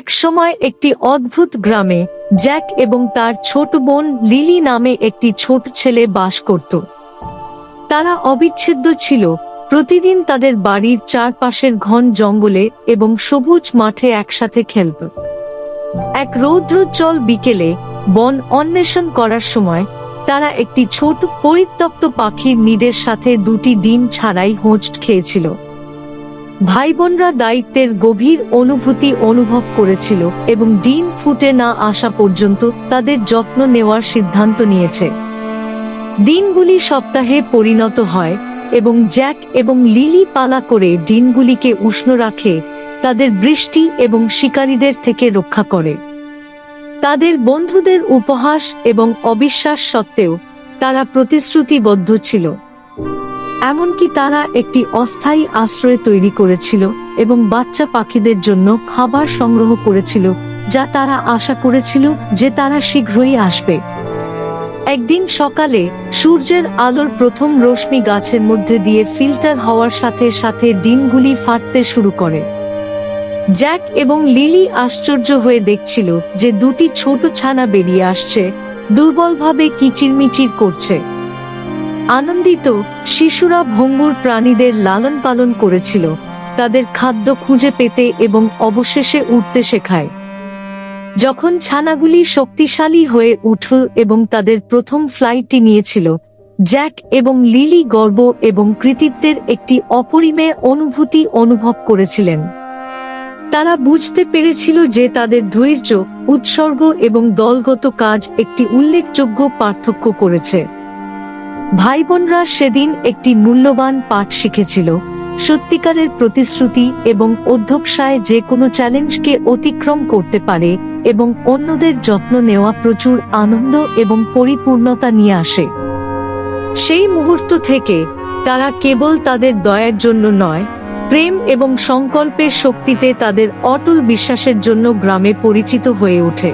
এক সময় একটি অদ্ভুত গ্রামে জ্যাক এবং তার ছোট বোন লিলি নামে একটি ছোট ছেলে বাস করত। তারা অবিচ্ছেদ্য ছিল, প্রতিদিন তাদের বাড়ির চারপাশের ঘন জঙ্গলে এবং সবুজ মাঠে একসাথে খেলত। এক রৌদ্রোজ্জ্বল বিকেলে বন অন্বেষণ করার সময় তারা একটি ছোট পরিত্যক্ত পাখির নিডের সাথে দুটি ডিম ছাড়াই হোঁচট খেয়েছিল। ভাই বোনরা দায়িত্বের গভীর অনুভূতি অনুভব করেছিল এবং ডিম ফুটে না আসা পর্যন্ত তাদের যত্ন নেওয়ার সিদ্ধান্ত নিয়েছে। দিনগুলি সপ্তাহে পরিণত হয় এবং জ্যাক এবং লিলি পালা করে ডিমগুলিকে উষ্ণ রাখে, তাদের বৃষ্টি এবং শিকারীদের থেকে রক্ষা করে। তাদের বন্ধুদের উপহাস এবং অবিশ্বাস সত্ত্বেও তারা প্রতিশ্রুতিবদ্ধ ছিল। এমনকি তারা একটি অস্থায়ী আশ্রয় তৈরি করেছিল এবং বাচ্চা পাখিদের জন্য খাবার সংগ্রহ করেছিল, যা তারা আশা করেছিল যে তারা শীঘ্রই আসবে। একদিন সকালে সূর্যের আলোর প্রথম রশ্মি গাছের মধ্যে দিয়ে ফিল্টার হওয়ার সাথে সাথে ডিমগুলি ফাটতে শুরু করে। জ্যাক এবং লিলি আশ্চর্য হয়ে দেখছিল যে দুটি ছোট ছানা বেরিয়ে আসছে, দুর্বলভাবে কিচিরমিচির করছে। আনন্দিত শিশুরা ভঙ্গুর প্রাণীদের লালন পালন করেছিল, তাদের খাদ্য খুঁজে পেতে এবং অবশেষে উঠতে শেখায়। যখন ছানাগুলি শক্তিশালী হয়ে উঠল এবং তাদের প্রথম ফ্লাইটটি নিয়েছিল, জ্যাক এবং লিলি গর্ব এবং কৃতিত্বের একটি অপরিমেয় অনুভূতি অনুভব করেছিলেন। তারা বুঝতে পেরেছিল যে তাদের ধৈর্য, উৎসর্গ এবং দলগত কাজ একটি উল্লেখযোগ্য পার্থক্য করেছে। ভাইবোনরা সেদিন একটি মূল্যবান পাঠ শিখেছিল: সত্যিকারের প্রতিশ্রুতি এবং অধ্যবসায় যে কোনো চ্যালেঞ্জকে অতিক্রম করতে পারে এবং অন্যদের যত্ন নেওয়া প্রচুর আনন্দ এবং পরিপূর্ণতা নিয়ে আসে। সেই মুহূর্ত থেকে তারা কেবল তাদের দয়ার জন্য নয়, প্রেম এবং সংকল্পের শক্তিতে তাদের অটল বিশ্বাসের জন্য গ্রামে পরিচিত হয়ে ওঠে।